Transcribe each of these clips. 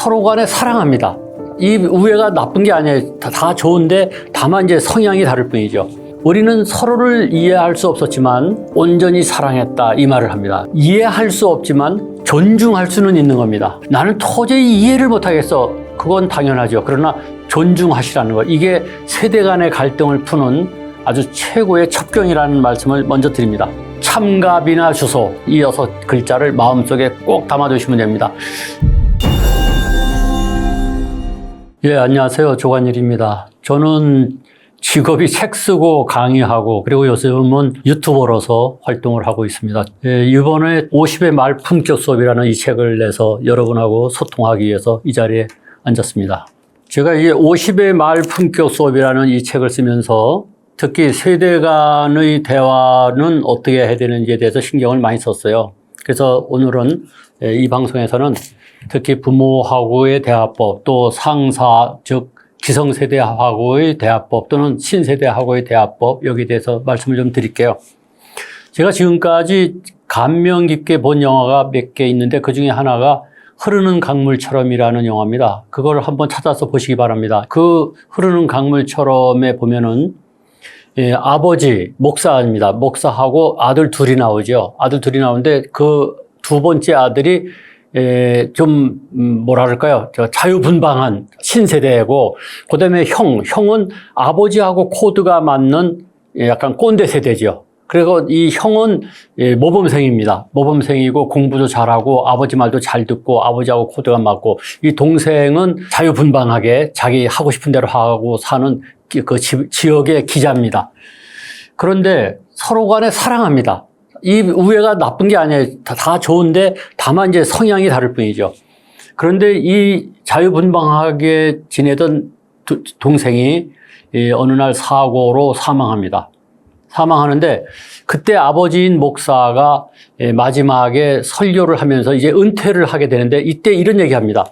서로 간에 사랑합니다. 이 우애가 나쁜 게 아니에요. 다 좋은데 다만 이제 성향이 다를 뿐이죠. 우리는 서로를 이해할 수 없었지만 온전히 사랑했다 이 말을 합니다. 이해할 수 없지만 존중할 수는 있는 겁니다. 나는 도저히 이해를 못하겠어. 그건 당연하죠. 그러나 존중하시라는 것. 이게 세대 간의 갈등을 푸는 아주 최고의 첩경이라는 말씀을 먼저 드립니다. 참갑이나 주소 이 6글자를 마음속에 꼭 담아두시면 됩니다. 예, 안녕하세요. 조관일입니다. 저는 직업이 책 쓰고 강의하고 그리고 요즘은 유튜버로서 활동을 하고 있습니다. 예, 이번에 50의 말 품격 수업이라는 이 책을 내서 여러분하고 소통하기 위해서 이 자리에 앉았습니다. 제가 이 50의 말 품격 수업이라는 이 책을 쓰면서 특히 세대 간의 대화는 어떻게 해야 되는지에 대해서 신경을 많이 썼어요. 그래서 오늘은 이 방송에서는 특히 부모하고의 대화법, 또 상사, 즉 기성세대하고의 대화법 또는 신세대하고의 대화법 여기에 대해서 말씀을 좀 드릴게요. 제가 지금까지 감명 깊게 본 영화가 몇 개 있는데 그중에 하나가 흐르는 강물처럼이라는 영화입니다. 그걸 한번 찾아서 보시기 바랍니다. 그 흐르는 강물처럼에 보면은 아버지 목사입니다. 목사하고 아들 둘이 나오죠. 아들 둘이 나오는데 그 두 번째 아들이 좀 뭐라 그럴까요? 자유분방한 신세대고 그다음에 형은 아버지하고 코드가 맞는 약간 꼰대 세대죠. 그리고 이 형은 모범생입니다. 모범생이고 공부도 잘하고 아버지 말도 잘 듣고 아버지하고 코드가 맞고 이 동생은 자유분방하게 자기 하고 싶은 대로 하고 사는 그 지역의 기자입니다. 그런데 서로 간에 사랑합니다. 이 우애가 나쁜 게 아니에요. 다 좋은데 다만 이제 성향이 다를 뿐이죠. 그런데 이 자유분방하게 지내던 동생이 어느 날 사고로 사망합니다. 사망하는데 그때 아버지인 목사가 마지막에 설교를 하면서 이제 은퇴를 하게 되는데 이때 이런 얘기합니다.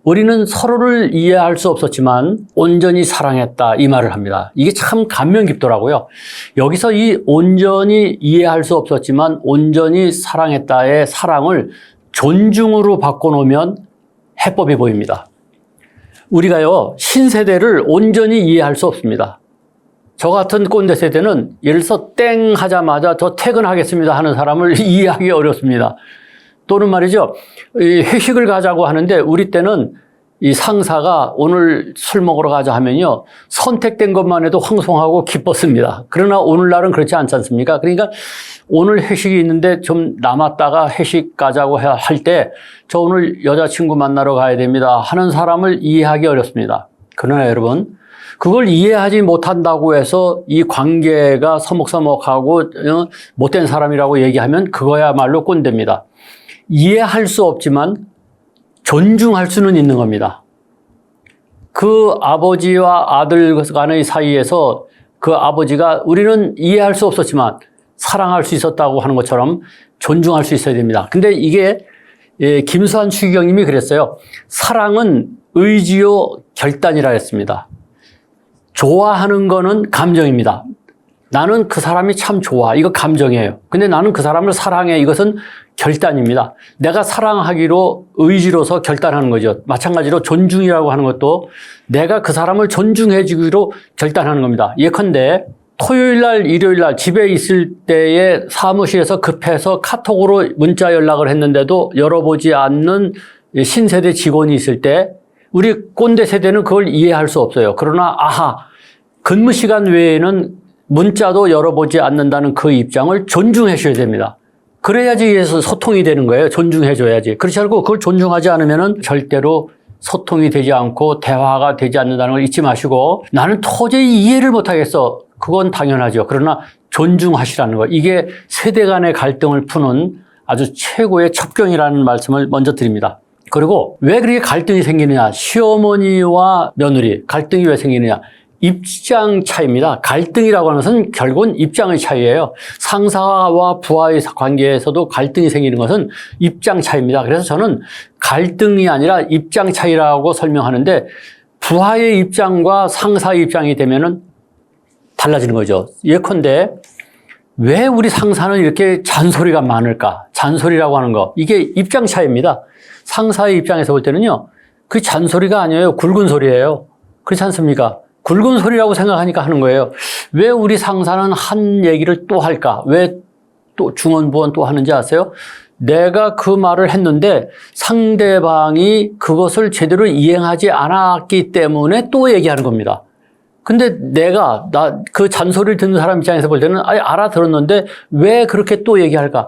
우리는 서로를 이해할 수 없었지만 온전히 사랑했다 이 말을 합니다. 이게 참 감명 깊더라고요. 여기서 이 온전히 이해할 수 없었지만 온전히 사랑했다의 사랑을 존중으로 바꿔놓으면 해법이 보입니다. 우리가요 신세대를 온전히 이해할 수 없습니다. 저 같은 꼰대 세대는 예를 들어서 땡 하자마자 저 퇴근하겠습니다 하는 사람을 이해하기 어렵습니다. 또는 말이죠. 회식을 가자고 하는데 우리 때는 이 상사가 오늘 술 먹으러 가자 하면요. 선택된 것만 해도 황송하고 기뻤습니다. 그러나 오늘날은 그렇지 않지 않습니까? 그러니까 오늘 회식이 있는데 좀 남았다가 회식 가자고 할 때 저 오늘 여자친구 만나러 가야 됩니다 하는 사람을 이해하기 어렵습니다. 그러나 여러분 그걸 이해하지 못한다고 해서 이 관계가 서먹서먹하고 못된 사람이라고 얘기하면 그거야말로 꼰대입니다. 이해할 수 없지만 존중할 수는 있는 겁니다. 그 아버지와 아들 간의 사이에서 그 아버지가 우리는 이해할 수 없었지만 사랑할 수 있었다고 하는 것처럼 존중할 수 있어야 됩니다. 근데 이게 김수환 추기경님이 그랬어요. 사랑은 의지요 결단이라 했습니다. 좋아하는 거는 감정입니다. 나는 그 사람이 참 좋아. 이거 감정이에요. 근데 나는 그 사람을 사랑해. 이것은 결단입니다. 내가 사랑하기로 의지로서 결단하는 거죠. 마찬가지로 존중이라고 하는 것도 내가 그 사람을 존중해 주기로 결단하는 겁니다. 예컨대 토요일 날, 일요일 날 집에 있을 때에 사무실에서 급해서 카톡으로 문자 연락을 했는데도 열어보지 않는 신세대 직원이 있을 때 우리 꼰대 세대는 그걸 이해할 수 없어요. 그러나 근무 시간 외에는 문자도 열어보지 않는다는 그 입장을 존중해 줘야 됩니다. 그래야지 소통이 되는 거예요. 존중해 줘야지. 그렇지 않고 그걸 존중하지 않으면은 절대로 소통이 되지 않고 대화가 되지 않는다는 걸 잊지 마시고 나는 도저히 이해를 못하겠어. 그건 당연하죠. 그러나 존중하시라는 거. 이게 세대 간의 갈등을 푸는 아주 최고의 첩경이라는 말씀을 먼저 드립니다. 그리고 왜 그렇게 갈등이 생기느냐. 시어머니와 며느리 갈등이 왜 생기느냐. 입장 차이입니다. 갈등이라고 하는 것은 결국은 입장의 차이예요. 상사와 부하의 관계에서도 갈등이 생기는 것은 입장 차이입니다. 그래서 저는 갈등이 아니라 입장 차이라고 설명하는데 부하의 입장과 상사의 입장이 되면은 달라지는 거죠. 예컨대 왜 우리 상사는 이렇게 잔소리가 많을까? 잔소리라고 하는 거. 이게 입장 차이입니다. 상사의 입장에서 볼 때는요. 그 잔소리가 아니에요. 굵은 소리예요. 그렇지 않습니까? 굵은 소리라고 생각하니까 하는 거예요. 왜 우리 상사는 한 얘기를 또 할까? 왜 또 중언부언 또 하는지 아세요? 내가 그 말을 했는데 상대방이 그것을 제대로 이행하지 않았기 때문에 또 얘기하는 겁니다. 근데 내가 그 잔소리를 듣는 사람 입장에서 볼 때는 알아들었는데 왜 그렇게 또 얘기할까?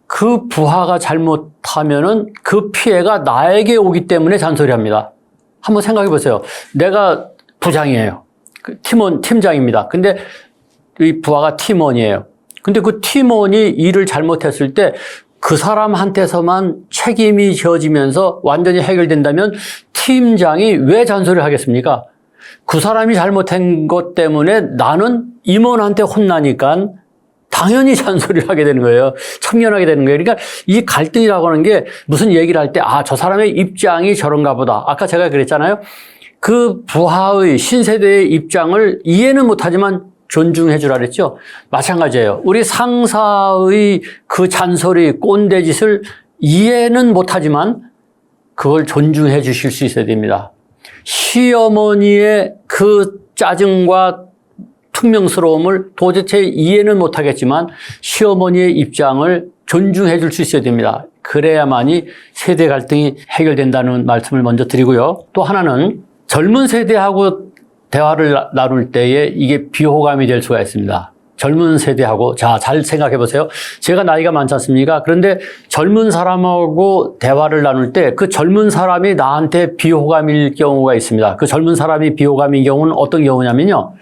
그 부하가 잘못하면은 그 피해가 나에게 오기 때문에 잔소리합니다. 한번 생각해 보세요. 내가 부장이에요. 팀장입니다. 근데 이 부하가 팀원이에요. 근데 그 팀원이 일을 잘못했을 때 그 사람한테서만 책임이 지어지면서 완전히 해결된다면 팀장이 왜 잔소리를 하겠습니까? 그 사람이 잘못한 것 때문에 나는 임원한테 혼나니까 당연히 잔소리를 하게 되는 거예요. 참견하게 되는 거예요. 그러니까 이 갈등이라고 하는 게 무슨 얘기를 할 때 저 사람의 입장이 저런가 보다. 아까 제가 그랬잖아요. 그 부하의 신세대의 입장을 이해는 못하지만 존중해 주라 그랬죠. 마찬가지예요. 우리 상사의 그 잔소리, 꼰대짓을 이해는 못하지만 그걸 존중해 주실 수 있어야 됩니다. 시어머니의 그 짜증과 퉁명스러움을 도대체 이해는 못하겠지만 시어머니의 입장을 존중해 줄 수 있어야 됩니다. 그래야만이 세대 갈등이 해결된다는 말씀을 먼저 드리고요. 또 하나는 젊은 세대하고 대화를 나눌 때에 이게 비호감이 될 수가 있습니다. 젊은 세대하고, 잘 생각해 보세요. 제가 나이가 많지 않습니까? 그런데 젊은 사람하고 대화를 나눌 때 그 젊은 사람이 나한테 비호감일 경우가 있습니다. 그 젊은 사람이 비호감인 경우는 어떤 경우냐면요.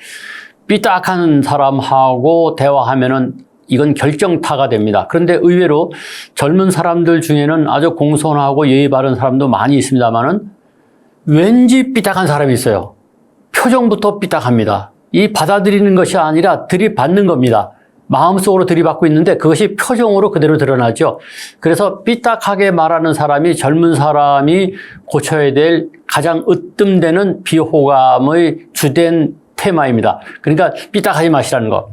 삐딱한 사람하고 대화하면은 이건 결정타가 됩니다. 그런데 의외로 젊은 사람들 중에는 아주 공손하고 예의 바른 사람도 많이 있습니다만은 왠지 삐딱한 사람이 있어요. 표정부터 삐딱합니다. 이 받아들이는 것이 아니라 들이받는 겁니다. 마음속으로 들이받고 있는데 그것이 표정으로 그대로 드러나죠. 그래서 삐딱하게 말하는 사람이 젊은 사람이 고쳐야 될 가장 으뜸되는 비호감의 주된 테마입니다. 그러니까 삐딱하지 마시라는 거.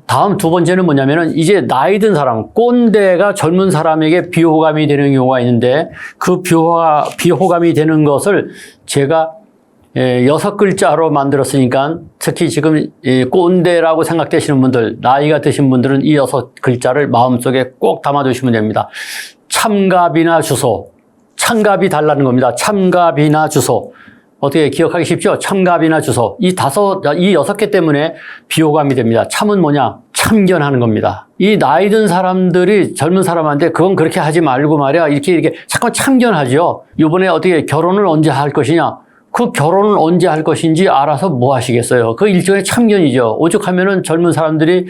다음 두 번째는 뭐냐면은 이제 나이 든 사람, 꼰대가 젊은 사람에게 비호감이 되는 경우가 있는데 그 비호감이 되는 것을 제가 6글자로 만들었으니까 특히 지금 꼰대라고 생각되시는 분들, 나이가 드신 분들은 이 6글자를 마음속에 꼭 담아두시면 됩니다. 참갑이나 주소. 참갑이 달라는 겁니다. 참갑이나 주소. 어떻게 기억하기 쉽죠? 참갑이나 주소. 이 6개 때문에 비호감이 됩니다. 참은 뭐냐? 참견하는 겁니다. 이 나이 든 사람들이 젊은 사람한테 그건 그렇게 하지 말고 말이야. 이렇게 자꾸 참견하죠. 이번에 어떻게 결혼을 언제 할 것이냐? 그 결혼을 언제 할 것인지 알아서 뭐 하시겠어요? 그 일종의 참견이죠. 오죽하면은 젊은 사람들이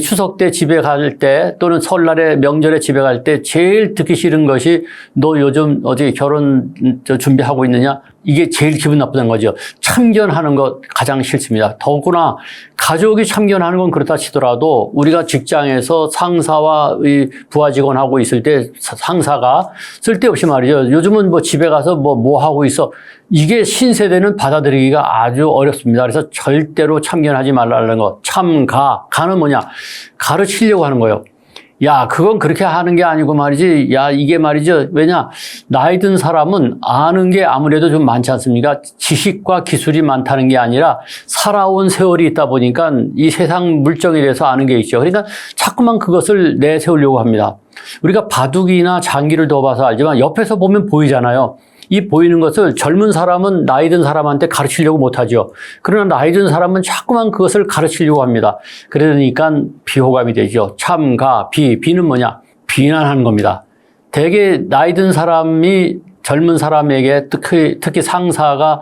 추석 때 집에 갈 때 또는 설날에 명절에 집에 갈 때 제일 듣기 싫은 것이 너 요즘 어디 결혼 준비하고 있느냐? 이게 제일 기분 나쁘다는 거죠. 참견하는 것 가장 싫습니다. 더구나 가족이 참견하는 건 그렇다 치더라도 우리가 직장에서 상사와 부하 직원하고 있을 때 상사가 쓸데없이 말이죠. 요즘은 뭐 집에 가서 뭐 하고 있어. 이게 신세대는 받아들이기가 아주 어렵습니다. 그래서 절대로 참견하지 말라는 거. 가는 뭐냐? 가르치려고 하는 거예요. 야, 그건 그렇게 하는 게 아니고 말이지. 야, 이게 말이죠. 왜냐? 나이 든 사람은 아는 게 아무래도 좀 많지 않습니까? 지식과 기술이 많다는 게 아니라 살아온 세월이 있다 보니까 이 세상 물정에 대해서 아는 게 있죠. 그러니까 자꾸만 그것을 내세우려고 합니다. 우리가 바둑이나 장기를 더 봐서 알지만 옆에서 보면 보이잖아요. 이 보이는 것을 젊은 사람은 나이 든 사람한테 가르치려고 못하죠. 그러나 나이 든 사람은 자꾸만 그것을 가르치려고 합니다. 그러니까 비호감이 되죠. 비는 뭐냐? 비난하는 겁니다. 대개 나이 든 사람이 젊은 사람에게 특히 상사가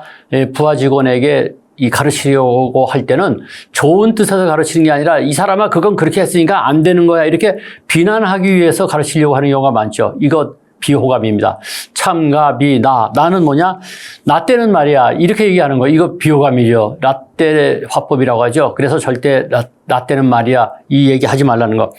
부하 직원에게 가르치려고 할 때는 좋은 뜻에서 가르치는 게 아니라 이 사람아 그건 그렇게 했으니까 안 되는 거야 이렇게 비난하기 위해서 가르치려고 하는 경우가 많죠. 이거 비호감입니다. 나는 뭐냐? 나 때는 말이야. 이렇게 얘기하는 거. 이거 비호감이죠. 라떼 화법이라고 하죠. 그래서 절대 나 때는 말이야. 이 얘기 하지 말라는 거.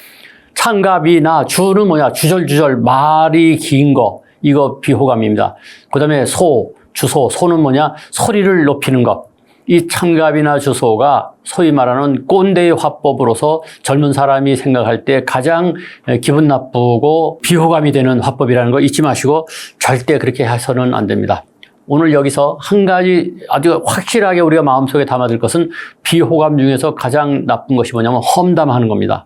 주는 뭐냐? 주절주절 말이 긴 거. 이거 비호감입니다. 그 다음에 소는 뭐냐? 소리를 높이는 것. 이 참갑이나 주소가 소위 말하는 꼰대의 화법으로서 젊은 사람이 생각할 때 가장 기분 나쁘고 비호감이 되는 화법이라는 거 잊지 마시고 절대 그렇게 해서는 안 됩니다. 오늘 여기서 한 가지 아주 확실하게 우리가 마음속에 담아둘 것은 비호감 중에서 가장 나쁜 것이 뭐냐면 험담하는 겁니다.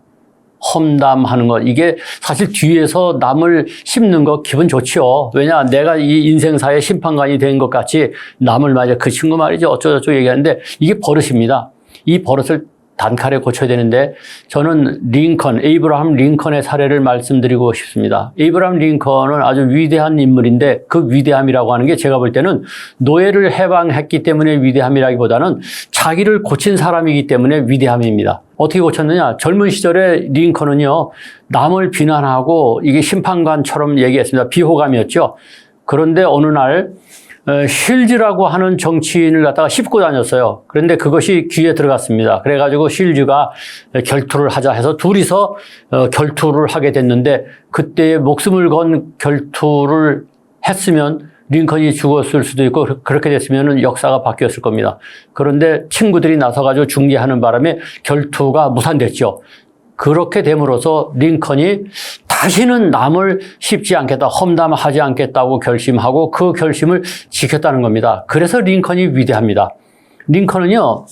험담하는 것. 이게 사실 뒤에서 남을 씹는 거 기분 좋죠. 왜냐, 내가 이 인생사의 심판관이 된 것 같이 남을 말이야. 그 친구 말이죠. 어쩌고저쩌고 얘기하는데 이게 버릇입니다. 이 버릇을 단칼에 고쳐야 되는데 저는 에이브라함 링컨의 사례를 말씀드리고 싶습니다. 에이브라함 링컨은 아주 위대한 인물인데 그 위대함이라고 하는 게 제가 볼 때는 노예를 해방했기 때문에 위대함이라기보다는 자기를 고친 사람이기 때문에 위대함입니다. 어떻게 고쳤느냐? 젊은 시절에 링컨은요, 남을 비난하고 이게 심판관처럼 얘기했습니다. 비호감이었죠. 그런데 어느 날 실즈라고 하는 정치인을 갖다가 씹고 다녔어요. 그런데 그것이 귀에 들어갔습니다. 그래가지고 실즈가 결투를 하자 해서 둘이서 결투를 하게 됐는데 그때 목숨을 건 결투를 했으면 링컨이 죽었을 수도 있고 그렇게 됐으면 역사가 바뀌었을 겁니다. 그런데 친구들이 나서가지고 중재하는 바람에 결투가 무산됐죠. 그렇게 됨으로써 링컨이 다시는 남을 씹지 않겠다, 험담하지 않겠다고 결심하고 그 결심을 지켰다는 겁니다. 그래서 링컨이 위대합니다. 링컨은요,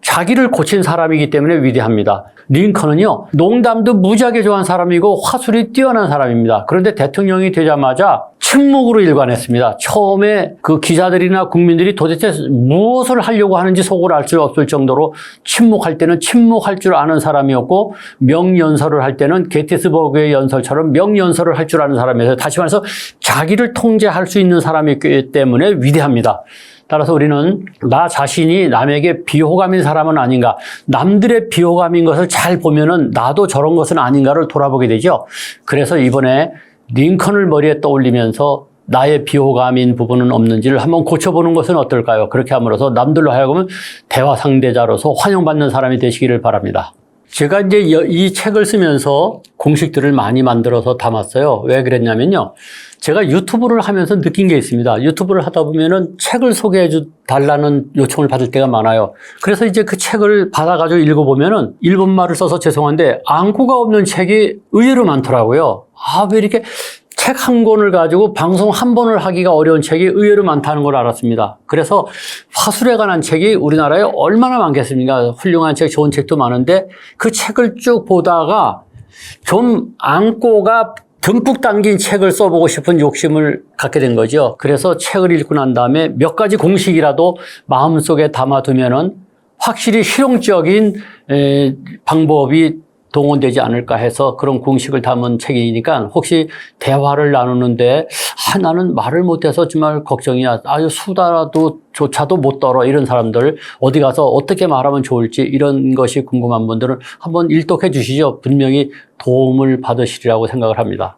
자기를 고친 사람이기 때문에 위대합니다. 링컨은요, 농담도 무지하게 좋아하는 사람이고 화술이 뛰어난 사람입니다. 그런데 대통령이 되자마자 침묵으로 일관했습니다. 처음에 그 기자들이나 국민들이 도대체 무엇을 하려고 하는지 속을 알 수 없을 정도로 침묵할 때는 침묵할 줄 아는 사람이었고 명연설을 할 때는 게티스버그의 연설처럼 명연설을 할 줄 아는 사람이었어요. 다시 말해서 자기를 통제할 수 있는 사람이기 때문에 위대합니다. 따라서 우리는 나 자신이 남에게 비호감인 사람은 아닌가, 남들의 비호감인 것을 잘 보면은 나도 저런 것은 아닌가를 돌아보게 되죠. 그래서 이번에 링컨을 머리에 떠올리면서 나의 비호감인 부분은 없는지를 한번 고쳐보는 것은 어떨까요? 그렇게 함으로써 남들로 하여금 대화 상대자로서 환영받는 사람이 되시기를 바랍니다. 제가 이제 이 책을 쓰면서 공식들을 많이 만들어서 담았어요. 왜 그랬냐면요, 제가 유튜브를 하면서 느낀 게 있습니다. 유튜브를 하다 보면은 책을 소개해 달라는 요청을 받을 때가 많아요. 그래서 이제 그 책을 받아가지고 읽어보면은 일본말을 써서 죄송한데 앙구가 없는 책이 의외로 많더라고요. 왜 이렇게 책 한 권을 가지고 방송 한 번을 하기가 어려운 책이 의외로 많다는 걸 알았습니다. 그래서 화술에 관한 책이 우리나라에 얼마나 많겠습니까? 훌륭한 책, 좋은 책도 많은데 그 책을 쭉 보다가 좀 앙꼬가 듬뿍 담긴 책을 써보고 싶은 욕심을 갖게 된 거죠. 그래서 책을 읽고 난 다음에 몇 가지 공식이라도 마음속에 담아두면은 확실히 실용적인 방법이 동원되지 않을까 해서 그런 공식을 담은 책이니까 혹시 대화를 나누는데 나는 말을 못해서 정말 걱정이야. 아주 수다조차도 못 떨어. 이런 사람들 어디 가서 어떻게 말하면 좋을지 이런 것이 궁금한 분들은 한번 일독해 주시죠. 분명히 도움을 받으시리라고 생각을 합니다.